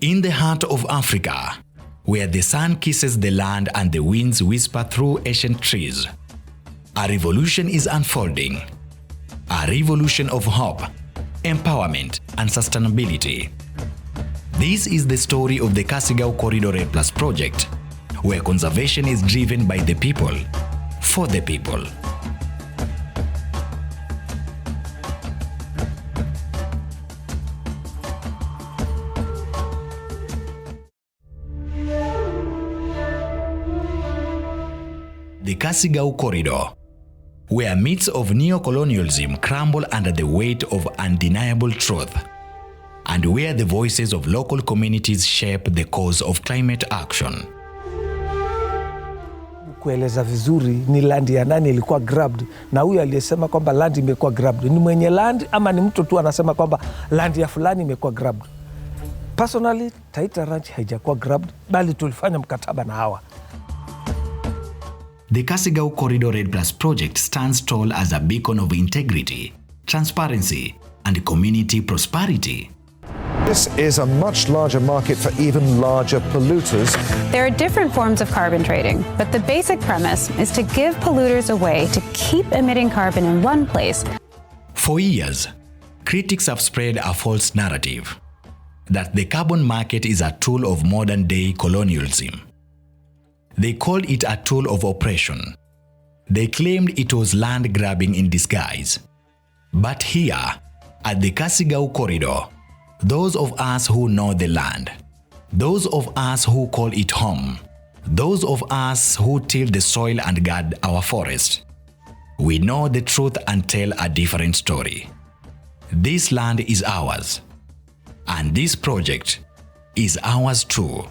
In the heart of Africa, where the sun kisses the land and the winds whisper through ancient trees, a revolution is unfolding. A revolution of hope, empowerment, and sustainability. This is the story of the Kasigau Corridor RED+ project, where conservation is driven by the people, for the people. The Kasigau Corridor, where myths of neo-colonialism crumble under the weight of undeniable truth, and where the voices of local communities shape the cause of climate action. Kueleza vizuri ni land ya nani ilikuwa grabbed, na huyu aliyesema kwamba land imekuwa grabbed ni mwenye land ama ni mtu tu anasema kwamba land ya fulani imekuwa grabbed. Personally, Taita Ranch haijakuwa grabbed, bali tulifanya mkataba na hawa. The Kasigau Corridor RED+ project stands tall as a beacon of integrity, transparency, and community prosperity. This is a much larger market for even larger polluters. There are different forms of carbon trading, but the basic premise is to give polluters a way to keep emitting carbon in one place. For years, critics have spread a false narrative that the carbon market is a tool of modern-day colonialism. They called it a tool of oppression. They claimed it was land grabbing in disguise. But here, at the Kasigau Corridor, those of us who know the land, those of us who call it home, those of us who till the soil and guard our forest, we know the truth and tell a different story. This land is ours, and this project is ours too.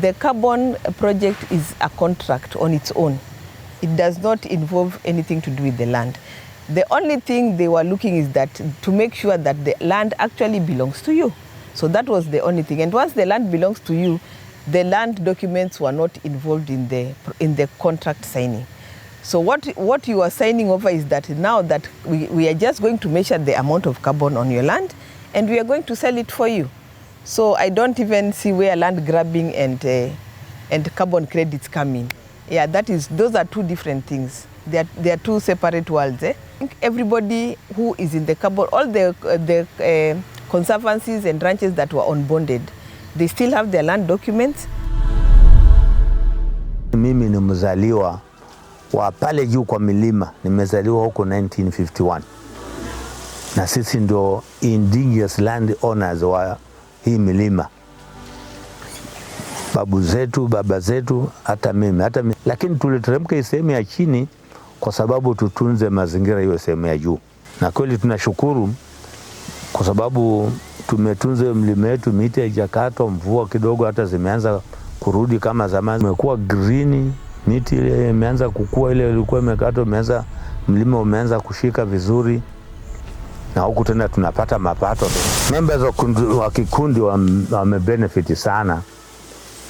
The carbon project is a contract on its own. It does not involve anything to do with the land. The only thing they were looking is that to make sure that the land actually belongs to you. So that was the only thing. And once the land belongs to you, the land documents were not involved in the contract signing. So what you are signing over is that now that we are just going to measure the amount of carbon on your land, and we are going to sell it for you. So I don't even see where land grabbing and carbon credits come in. Yeah, those are two different things. They are two separate worlds. I think everybody who is in the carbon, all the conservancies and ranches that were unbonded, they still have their land documents. Mimi ni mzaliwa wa pale juu kwa milima, nimezaliwa huko 1951. Na sisi ndio indigenous land owners wa hii milima. Babu zetu, baba zetu, hata mimi. Lakini tuliteremka sehemu ya chini kwa sababu tutunze mazingira hiyo sehemu ya juu. Na kweli tunashukuru kwa sababu tumetunza mlima wetu, miti haijakatwa, mvua kidogo hata zimeanza kurudi kama zamani. Imekuwa green, miti ile imeanza kukua, ile ilikuwa imekatwa, mlima umeanza kushika vizuri. Na huku tena tunapata mapato. Members wa kikundi wamebenefit sana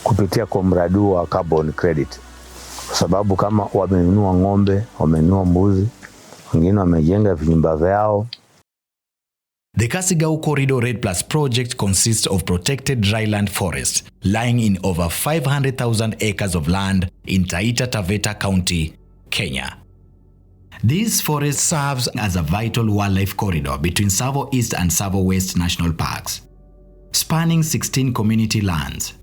kupitia kwa mradi wa carbon credit. Kwa sababu kama wamenunua ng'ombe, wamenunua mbuzi, wengine wamejenga vinyumba vyao. The Kasigau Corridor RED+ project consists of protected dryland forests lying in over 500,000 acres of land in Taita Taveta County, Kenya. This forest serves as a vital wildlife corridor between Tsavo East and Tsavo West National Parks, spanning 16 community lands,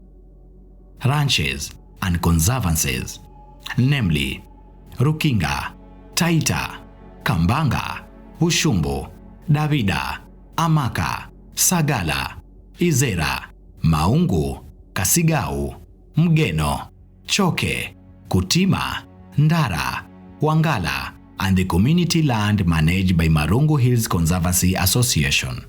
ranches, and conservancies, namely Rukinga, Taita, Kambanga, Ushumbo, Davida, Amaka, Sagala, Izera, Maungu, Kasigau, Mgeno, Choke, Kutima, Ndara, Wangala, and the community land managed by Marungu Hills Conservancy Association.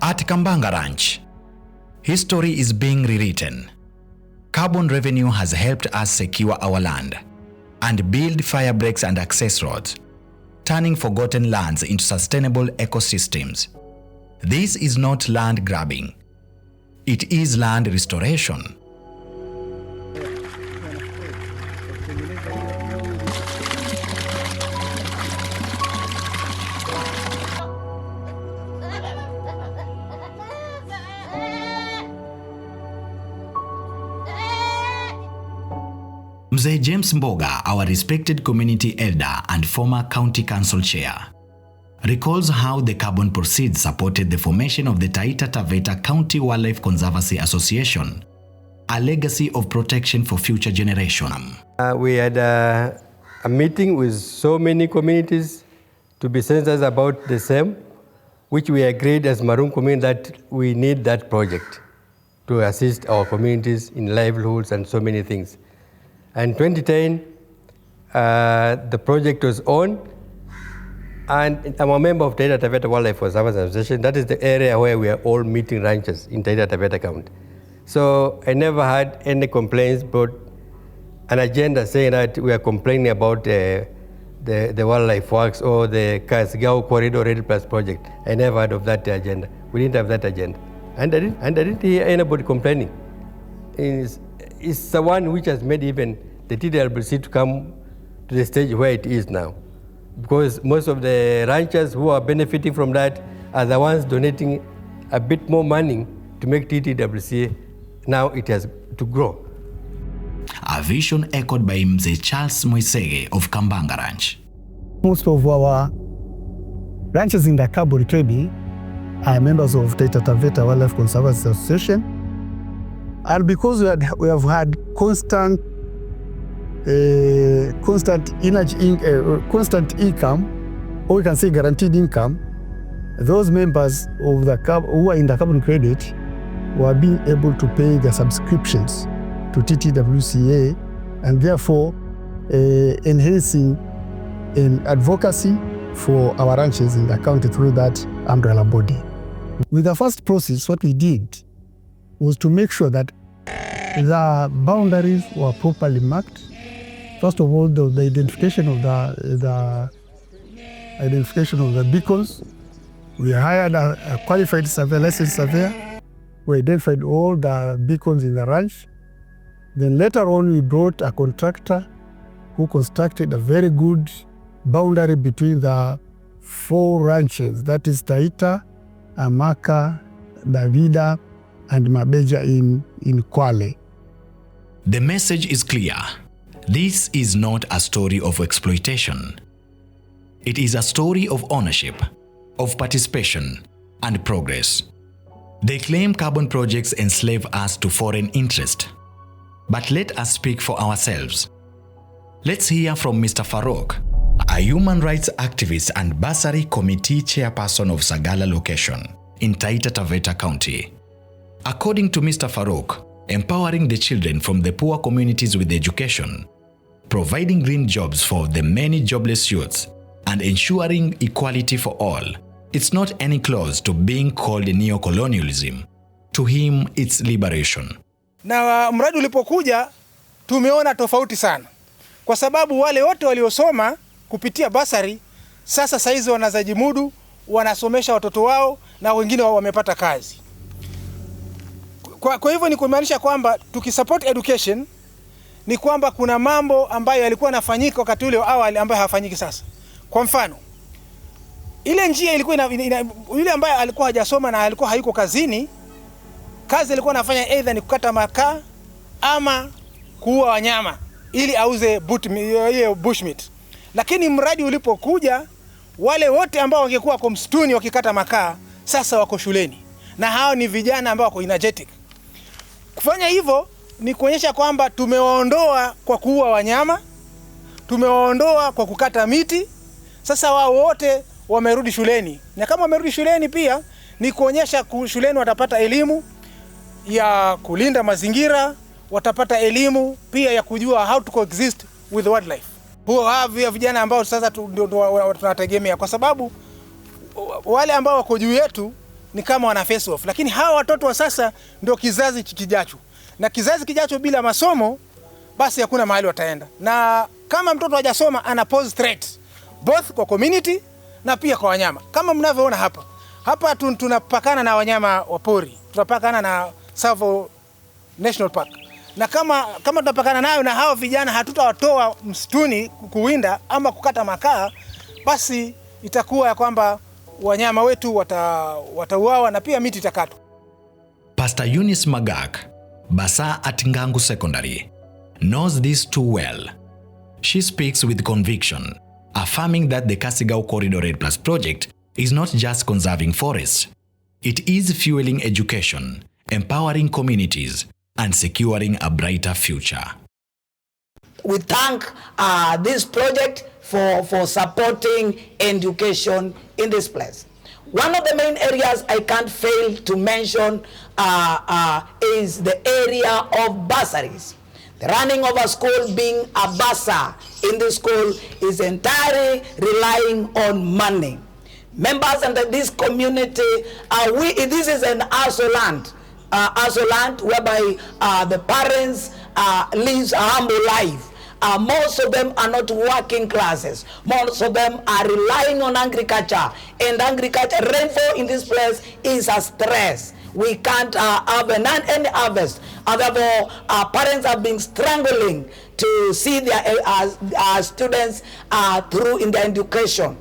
At Kambanga Ranch, history is being rewritten. Carbon revenue has helped us secure our land and build fire breaks and access roads, turning forgotten lands into sustainable ecosystems. This is not land grabbing. It is land restoration. Mzee James Mboga, our respected community elder and former county council chair, recalls how the carbon proceeds supported the formation of the Taita Taveta County Wildlife Conservancy Association, a legacy of protection for future generations. We had a meeting with so many communities to be sensitized about the same, which we agreed as Maroon community that we need that project to assist our communities in livelihoods and so many things. And 2010, the project was on, and I'm a member of Taita Taveta Wildlife Conservancy Association. That is the area where we are all meeting ranchers in Taita Taveta County. So I never had any complaints, but an agenda saying that we are complaining about the wildlife works or the Kasigau Corridor Red Plus project. I never heard of that agenda. We didn't have that agenda. And I didn't hear anybody complaining. It's the one which has made even the TWC to come to the stage where it is now. Because most of the ranchers who are benefiting from that are the ones donating a bit more money to make TTWC. Now it has to grow. A vision echoed by Mzee Charles Moisege of Kambanga Ranch. Most of our ranchers in the carbon trading are members of Taita Taveta Wildlife Conservancy Association. And because we have had constant income, or we can say guaranteed income, those members of the who are in the carbon credit were being able to pay their subscriptions to TTWCA, and therefore enhancing advocacy for our ranches in the county through that umbrella body. With the first process, what we did was to make sure that the boundaries were properly marked. First of all, the identification of the beacons. We hired a qualified surveyor, licensed surveyor. We identified all the beacons in the ranch. Then later on, we brought a contractor who constructed a very good boundary between the 4 ranches, that is Taita, Amaka, Davida, and Mabeja in Kwale. The message is clear. This is not a story of exploitation. It is a story of ownership, of participation, and progress. They claim carbon projects enslave us to foreign interest. But let us speak for ourselves. Let's hear from Mr. Farouk, a human rights activist and bursary committee chairperson of Sagala location in Taita Taveta County. According to Mr. Farouk, empowering the children from the poor communities with education, providing green jobs for the many jobless youths, and ensuring equality for all, it's not any close to being called neo-colonialism. To him, it's liberation. Na mradi ulipokuja, tumeona tofauti sana. Kwa sababu wale wote waliosoma kupitia basari, sasa saizi wanazajimudu, wanasomesha watoto wao na wengine wao wamepata kazi. Kwa hivyo ni kumaanisha kwamba tukisupport education ni kwamba kuna mambo ambayo yalikuwa yanafanyika wakati ule awali ambayo hayafanyiki sasa. Kwa mfano, ile njia ilikuwa yule ambaye alikuwa hajasoma na alikuwa hayuko kazini, kazi alikuwa anafanya either ni kukata makaa ama kuua wanyama ili auze bushmeat. Lakini mradi ulipokuja, wale wote ambao wangekuwa kwa msituni wakikata makaa sasa wako shuleni, na hao ni vijana ambao wako energetic. Kufanya hivyo ni kuonyesha kwamba tumewaondoa kwa kuua wanyama, tumewaondoa kwa kukata miti. Sasa wao wote wamerudi shuleni, na kama wamerudi shuleni pia ni kuonyesha shuleni watapata elimu ya kulinda mazingira, watapata elimu pia ya kujua how to coexist with wildlife. Hawa vijana ambao sasa tunategemea, kwa sababu wale ambao wako juu yetu ni kama wana face off, lakini hawa watoto wa sasa ndio kizazi kijacho, na kizazi kijacho bila masomo basi hakuna mahali wataenda. Na kama mtoto hajasoma ana pose threat both kwa community na pia kwa wanyama. Kama mnavyoona hapa tunapakana na wanyama wa pori, tunapakana na Tsavo National Park. Na kama tunapakana nayo na hao vijana hatutawatoa msituni kuwinda ama kukata makaa, basi itakuwa ya kwamba wanyama wetu watauawa na pia miti itakatwa. Pastor Eunice Magak, Basa at Ngangu Secondary, knows this too well. She speaks with conviction, affirming that the Kasigau Corridor RED+ project is not just conserving forests. It is fueling education, empowering communities, and securing a brighter future. We thank this project for supporting education in this place. One of the main areas I can't fail to mention is the area of bursaries. The running of a school, being a bursar in the school, is entirely relying on money. Members under this community, this is an ASO land whereby the parents live a humble life. Most of them are not working classes. Most of them are relying on agriculture. And agriculture, rainfall in this place is a stress. We can't have any harvest. Therefore, our parents have been struggling to see their students through in their education.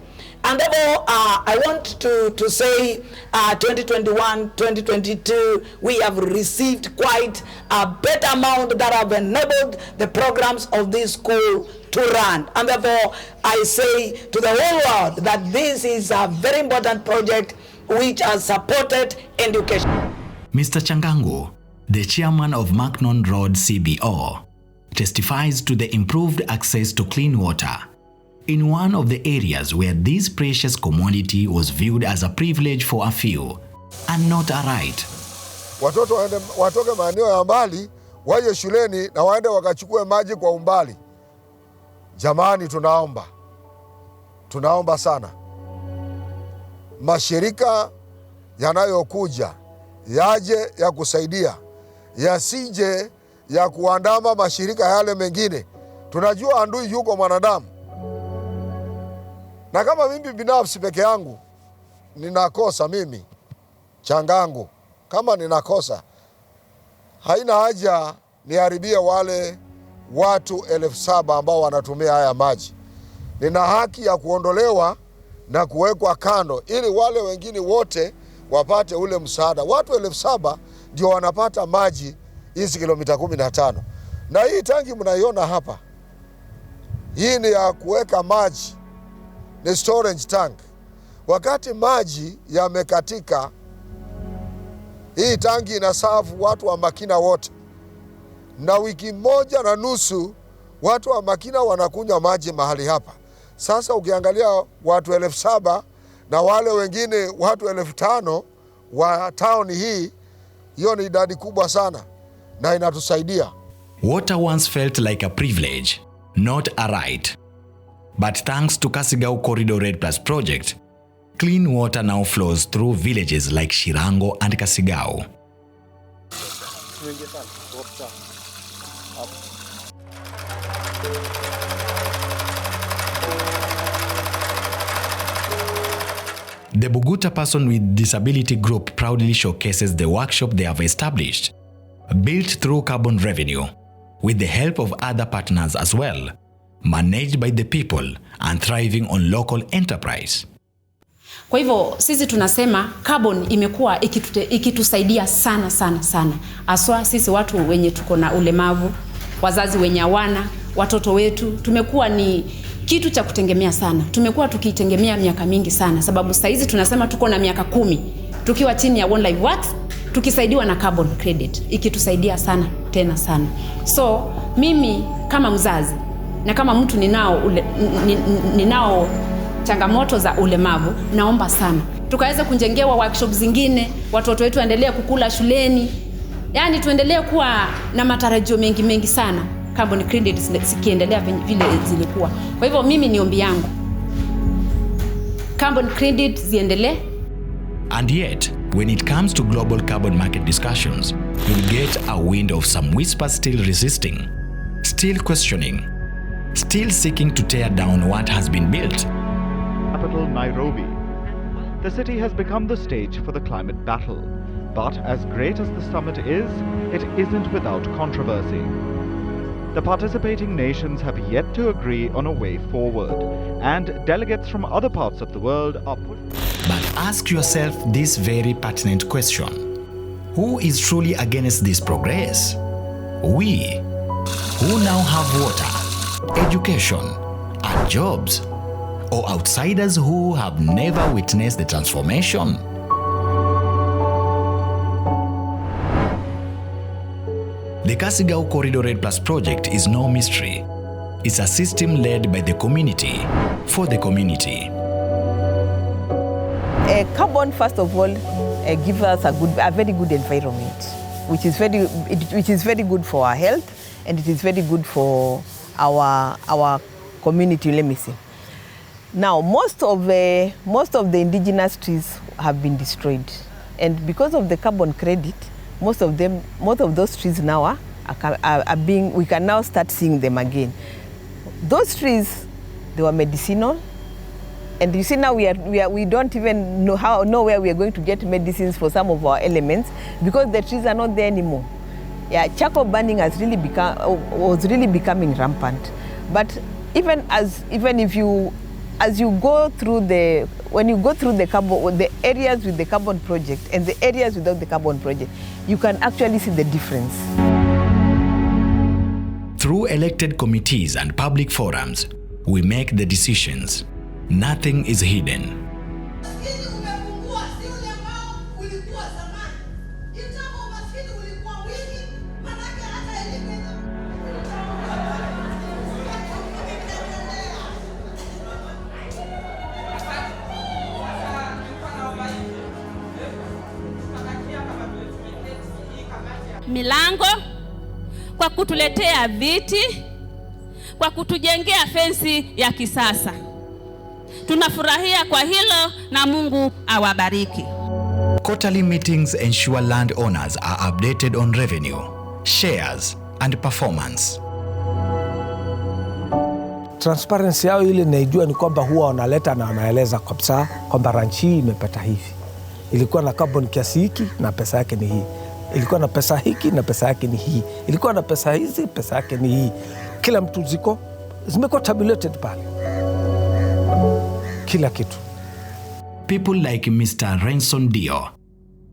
And therefore, I want to say 2021, 2022, we have received quite a better amount that have enabled the programs of this school to run. And therefore, I say to the whole world that this is a very important project which has supported education. Mr. Changangu, the chairman of Macnon Road CBO, testifies to the improved access to clean water in one of the areas where this precious commodity was viewed as a privilege for a few and not a right. Watoto watoke maeneo ya mbali waje shuleni na waende wakachukue maji kwa umbali. Jamani, tunaomba sana mashirika yanayokuja yaje ya kusaidia, yasije ya kuandama mashirika yale mengine. Tunajua adui yuko mwanadamu. Na kama mimi binafsi peke yangu ninakosa, mimi Changangu, kama ninakosa, haina haja niharibie wale watu 7,000 ambao wanatumia haya maji. Nina haki ya kuondolewa na kuwekwa kando ili wale wengine wote wapate ule msaada. Watu 7,000 ndio wanapata maji hizi kilomita 15. Na hii tangi mnaiona hapa, hii ni ya kuweka maji, ni storage tank. Wakati maji yamekatika, hii tangi inasafu watu wa Makina wote. Na wiki 1.5 watu wa Makina wanakunywa maji mahali hapa. Sasa ukiangalia watu 7,000 na wale wengine watu 5,000 wa town hii, hiyo ni idadi kubwa sana na inatusaidia. Water once felt like a privilege, not a right. But thanks to Kasigau Corridor RED+ project, clean water now flows through villages like Shirango and Kasigau. The Buguta Person with Disability Group proudly showcases the workshop they have established, built through carbon revenue, with the help of other partners as well, managed by the people and thriving on local enterprise. Kwa hivyo sisi tunasema carbon imekuwa ikitusaidia sana. Aswa sisi watu wenye tuko na ulemavu, wazazi wenye hawana, watoto wetu, tumekuwa ni kitu cha kutegemea sana. Tumekuwa tukitegemea miaka mingi sana, sababu saizi tunasema tuko na miaka 10 tukiwa chini ya One Life Works, tukisaidiwa na carbon credit, ikitusaidia sana tena sana. So mimi kama mzazi na kama mtu ninao changamoto za ulemavu, naomba sana tukaweza kujengewa workshop zingine, watoto wetu waendelee kukula shuleni, yani tuendelee kuwa na matarajio mengi sana, carbon credit sikiendelea vile zilikuwa. Kwa hivyo mimi ni ombi yangu, carbon credit ziendelee. And yet, when it comes to global carbon market discussions, you'll get a wind of some whispers still resisting, still questioning, still seeking to tear down what has been built. Capital Nairobi. The city has become the stage for the climate battle. But as great as the summit is, it isn't without controversy. The participating nations have yet to agree on a way forward, and delegates from other parts of the world are But ask yourself this very pertinent question. Who is truly against this progress? We who now have water, education, and jobs, or outsiders who have never witnessed the transformation? The Kasigau Corridor Red Plus project is no mystery. It's a system led by the community, for the community. Carbon, first of all, gives us a very good environment, which is very good for our health, and it is very good for our community. Let me see. Now, most of the indigenous trees have been destroyed, and because of the carbon credit, most of those trees now are being. We can now start seeing them again. Those trees, they were medicinal. And you see now we don't even know where we are going to get medicines for some of our elements because the trees are not there anymore. Yeah, charcoal burning was really becoming rampant. But as you go through the areas with the carbon project and the areas without the carbon project, you can actually see the difference. Through elected committees and public forums, we make the decisions. Nothing is hidden. Milango, kwa kutuletea viti, kwa kutujengea fensi ya kisasa. Tunafurahia kwa hilo na Mungu awabariki. Quarterly meetings ensure landowners are updated on revenue, shares and performance. Transparency yao ile naijua ni kwamba huwa wanaleta na wanaeleza kabisa kwamba ranch hii imepata hivi. Ilikuwa na carbon kiasi hiki na pesa yake ni hii. Ilikuwa na pesa hiki na pesa yake ni hii. Ilikuwa na pesa hizi, pesa yake ni hii. Kila mtu zimekuwa tabulated pale. Kila kitu. People like Mr. Renson Dio,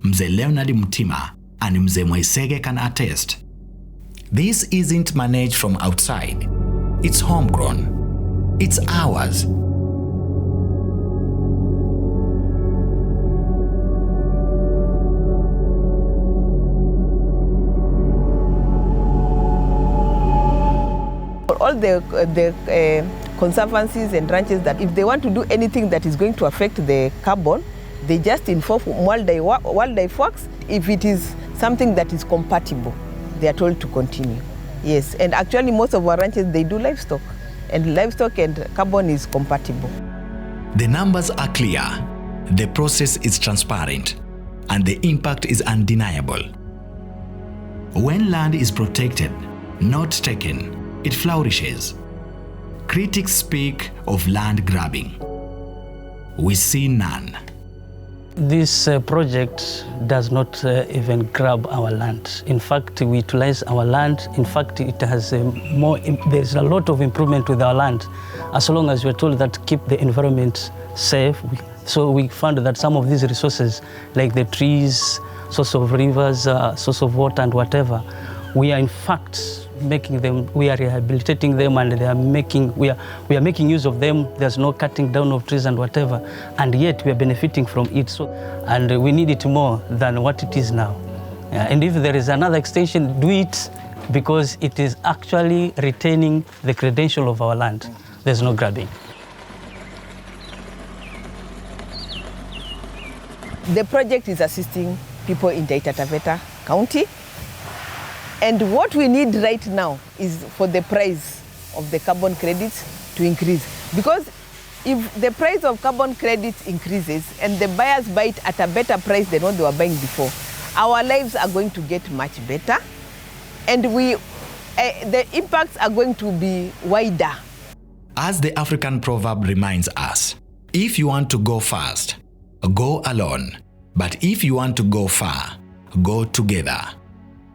Mzee Leonard Mutima, and Mzee Moisege can attest. This isn't managed from outside. It's homegrown. It's ours. All the conservancies and ranches that if they want to do anything that is going to affect the carbon, they just inform wildlife works. If it is something that is compatible, they are told to continue. Yes, and actually most of our ranches, they do livestock, and livestock and carbon is compatible. The numbers are clear, the process is transparent, and the impact is undeniable. When land is protected, not taken, it flourishes. Critics speak of land grabbing. We see none. This project does not even grab our land. In fact, we utilize our land. In fact, it has there's a lot of improvement with our land, as long as we're told that keep the environment safe. So we found that some of these resources, like the trees, source of rivers, source of water and whatever, we are in fact making them, we are rehabilitating them, and we are making use of them. There's no cutting down of trees and whatever, and yet we are benefiting from it. So, and we need it more than what it is now. And if there is another extension, do it, because it is actually retaining the credential of our land. There's no grabbing. The project is assisting people in Taita Taveta County. And what we need right now is for the price of the carbon credits to increase. Because if the price of carbon credits increases and the buyers buy it at a better price than what they were buying before, our lives are going to get much better, and the impacts are going to be wider. As the African proverb reminds us, if you want to go fast, go alone. But if you want to go far, go together.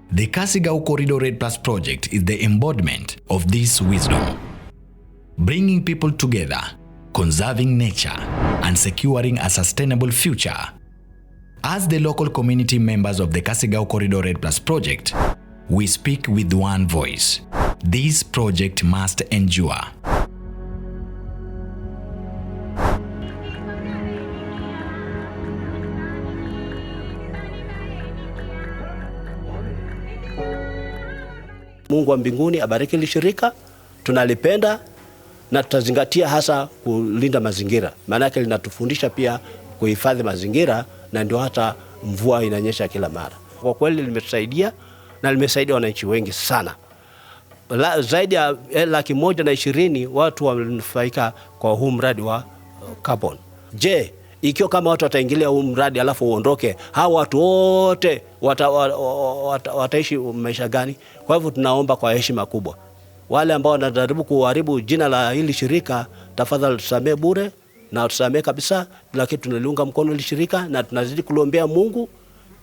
The Kasigau Corridor Red Plus project is the embodiment of this wisdom, bringing people together, conserving nature, and securing a sustainable future. As the local community members of the Kasigau Corridor Red Plus project, we speak with one voice. This project must endure. Mungu wa mbinguni abariki hili shirika, tunalipenda na tutazingatia hasa kulinda mazingira. Maana yake linatufundisha pia kuhifadhi mazingira, na ndio hata mvua inanyesha kila mara. Kwa kweli limetusaidia na limesaidia wananchi wengi sana. Zaidi ya 120,000 watu wamenufaika kwa huu mradi wa carbon. Je, ikiwa kama watu wataingilia huu mradi alafu uondoke, hao watu wote wataishi maisha gani? Kwa hivyo tunaomba kwa heshima kubwa, wale ambao wanajaribu kuharibu jina la hili shirika, tafadhali tusamee bure na tusamee kabisa, lakini tunaliunga mkono hili shirika na tunazidi kuliombea Mungu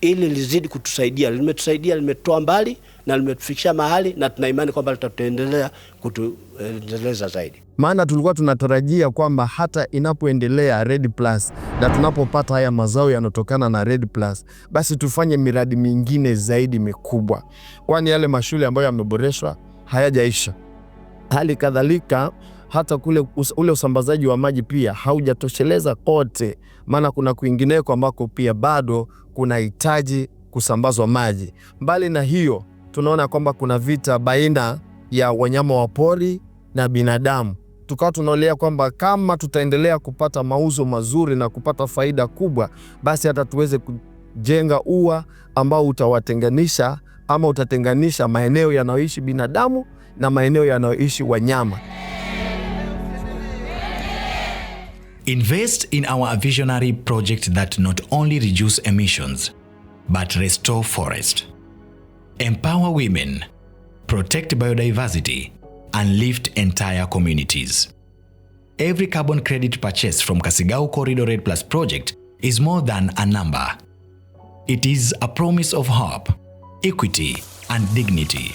ili lizidi kutusaidia. Limetusaidia, limetoa mbali na limetufikisha mahali, na tuna imani kwamba litaendelea kutuendeleza zaidi. Maana tulikuwa tunatarajia kwamba hata inapoendelea Red Plus na tunapopata haya mazao yanotokana na Red Plus, basi tufanye miradi mingine zaidi mikubwa, kwani yale mashule ambayo yameboreshwa hayajaisha. Hali kadhalika hata ule usambazaji wa maji pia haujatosheleza kote, maana kuna kwingineko ambako pia bado kuna hitaji kusambazwa maji. Mbali na hiyo, tunaona kwamba kuna vita baina ya wanyama wa pori na binadamu. Tukawa tunaolea kwamba kama tutaendelea kupata mauzo mazuri na kupata faida kubwa, basi hata tuweze kujenga ua ambao utawatenganisha ama utatenganisha maeneo yanayoishi binadamu na maeneo yanayoishi wanyama. Invest in our visionary project that not only reduce emissions, but restore forest, empower women, protect biodiversity, and lift entire communities. Every carbon credit purchase from Kasigau Corridor Red Plus project is more than a number. It is a promise of hope, equity, and dignity.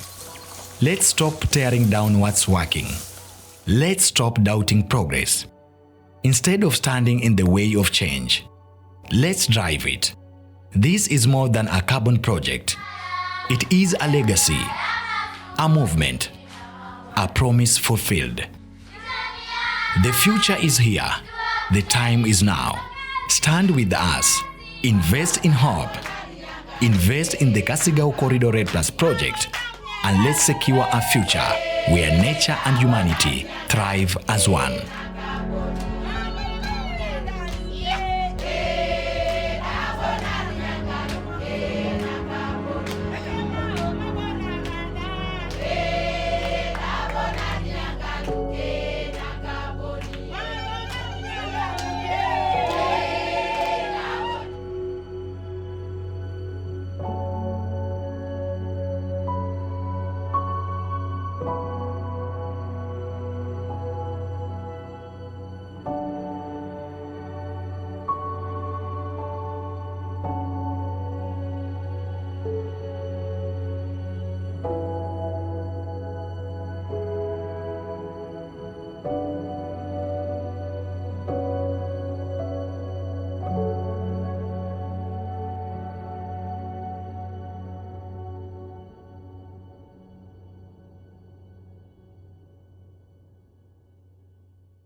Let's stop tearing down what's working. Let's stop doubting progress. Instead of standing in the way of change, let's drive it. This is more than a carbon project. It is a legacy, a movement, a promise fulfilled. The future is here. The time is now. Stand with us. Invest in hope. Invest in the Kasigau Corridor Red Plus project, and let's secure a future where nature and humanity thrive as one.